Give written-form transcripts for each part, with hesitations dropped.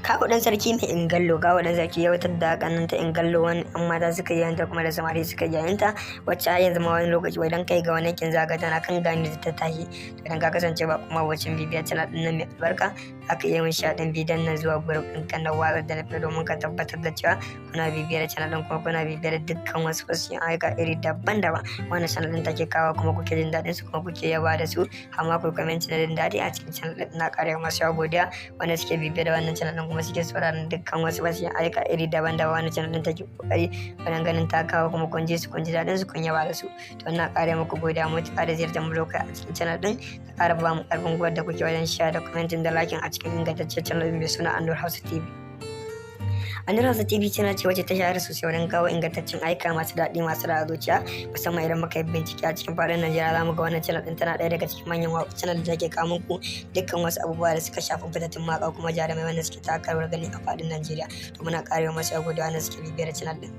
Kawu ɗan sarki mai ingallo, kawu ɗan sarki ya wutar da ƙannenta ingallo wani ‘yan mata suka yi yayinta kuma da samari suka yi yayinta, wacce har yanzu ma wani lokaci idan kai ga wani kin zaga tana kan gani da ta tashi. To idan ka kasance ba kuma wacin bibiyar channel ɗin nan mai albarka, za ka iya min shaɗin bidiyon nan zuwa group ɗin kan na watsar da na domin ka tabbatar da cewa kuna bibiyar channel ɗin kuma kuna bibiyar dukkan wasu fasiyan ayyuka iri daban-daban wanda channel ɗin take kawo kuma kuke jin daɗin su kuma kuke yaba da su, amma ku comment na jin daɗi a cikin channel ɗin. Na ƙara masu godiya wanda suke bibiyar da wannan channel ɗin kuma suke sauraron dukkan wasu fasiyan ayyuka iri daban-daban wanda channel ɗin take kokari wajen ganin ta kawo kuma kun ji su kun ji daɗin su kun yaba da su. To ina ƙara muku godiya matuƙa da ziyartar mu a cikin channel ɗin, da ƙara ba mu ƙarfin gwiwar da kuke wajen share da commenting da liking a cikin ingantaccen channel mai suna Anur Hausa TV. Anur Hausa TV channel ce wacce ta shahara sosai wajen kawo ingantaccen ayyuka masu daɗi masu ratsa zuciya, musamman idan muka yi bincike a cikin faɗin Najeriya za mu ga wannan channel ɗin tana ɗaya daga cikin manyan channel da take kawo muku dukkan wasu abubuwa da suka shafi fitattun maƙa kuma jarumai wanda suke taka rawar gani a faɗin Najeriya. To muna ƙarewa masu godiya wanda suke bibiyar channel ɗin.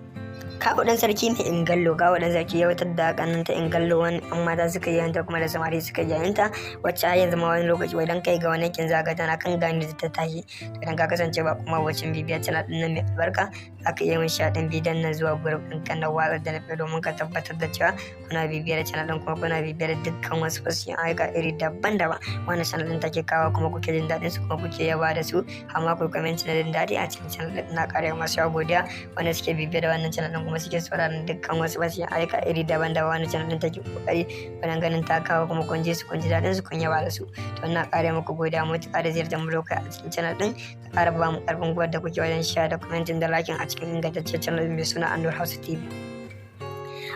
Kawu ɗan sarki mai ingallo, kawu ɗan sarki ya wutar da ƙannenta ingallo wani ‘yan mata suka yi yayinta kuma da samari suka yi yayinta, wacce har yanzu ma wani lokaci idan kai ga wani kin zaga tana kan gani da ta tashi. To idan ka kasance ba kuma wacin bibiyar channel ɗin nan mai albarka, za ka iya min shaɗin bidiyon nan zuwa group ɗin kan na watsar da na domin ka tabbatar da cewa kuna bibiyar channel ɗin kuma kuna bibiyar dukkan wasu fasiyan ayyuka iri daban-daban wanda channel ɗin take kawo kuma kuke jin daɗin su kuma kuke yaba da su, amma ku comment na jin daɗi a cikin channel ɗin. Na ƙara masu godiya wanda suke bibiyar da wannan channel ɗin kuma suke sauraron dukkan wasu fasiyan ayyuka iri daban-daban wanda channel ɗin take kokari wajen ganin ta kawo kuma kun ji su kun ji daɗin su kun yaba da su. To ina ƙara muku godiya matuƙa da ziyartar mu a cikin channel ɗin, da ƙara ba mu ƙarfin gwiwar da kuke wajen share da commenting da liking a cikin ingantaccen channel mai suna Anur Hausa TV.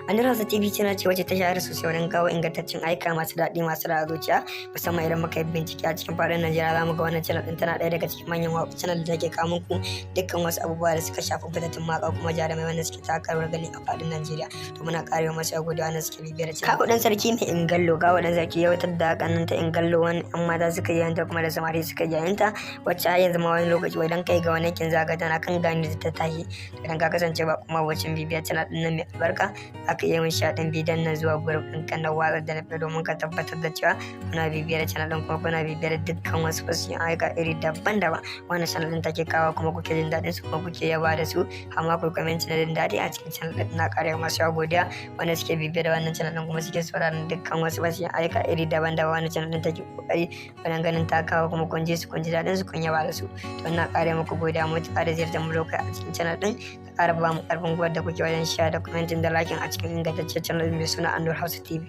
Anur Hausa TV channel ce wacce ta shahara sosai wajen kawo ingantaccen ayyuka masu daɗi masu ratsa zuciya, musamman idan muka yi bincike a cikin faɗin Najeriya za mu ga wannan channel ɗin tana ɗaya daga cikin manyan channel da take kawo muku dukkan wasu abubuwa da suka shafi fitattun maƙa kuma jarumai wanda suke taka rawar gani a faɗin Najeriya. To muna ƙarewa masu godiya wanda suke bibiyar channel. Kawu ɗan sarki mai ingallo, kawu ɗan sarki ya wutar da ƙannenta ingallo wani ‘yan mata suka yi yayinta kuma da samari suka yi yayinta, wacce har yanzu ma wani lokaci idan kai ga wani kin zaga tana kan gani da ta tashi. To idan ka kasance ba kuma wacin bibiyar channel ɗin nan mai albarka, za ka iya min shaɗin bidiyon nan zuwa group ɗin kan na watsar da na domin ka tabbatar da cewa kuna bibiyar channel ɗin kuma kuna bibiyar dukkan wasu fasiyan ayyuka iri daban-daban wanda channel ɗin take kawo kuma kuke jin daɗin su kuma kuke yaba da su, amma ku comment na jin daɗi a cikin channel ɗin. Na ƙara masu godiya wanda suke bibiyar da wannan channel ɗin kuma suke sauraron dukkan wasu fasiyan ayyuka iri daban-daban wanda channel ɗin take kokari wajen ganin ta kawo kuma kun ji su kun ji daɗin su kun yaba da su. To ina ƙara muku godiya matuƙa da ziyartar mu a cikin channel ɗin, da ƙara ba mu ƙarfin gwiwar da kuke wajen share da commenting da liking a cikin ingantaccen channel mai suna Anur Hausa TV.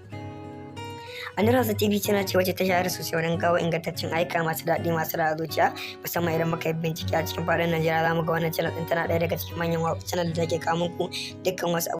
Anur Hausa TV channel ce wacce ta shahara sosai wajen kawo ingantaccen ayyuka masu daɗi masu ratsa zuciya, musamman idan muka yi bincike a cikin faɗin Najeriya za mu ga wannan channel ɗin tana ɗaya daga cikin manyan channel da take kawo muku dukkan wasu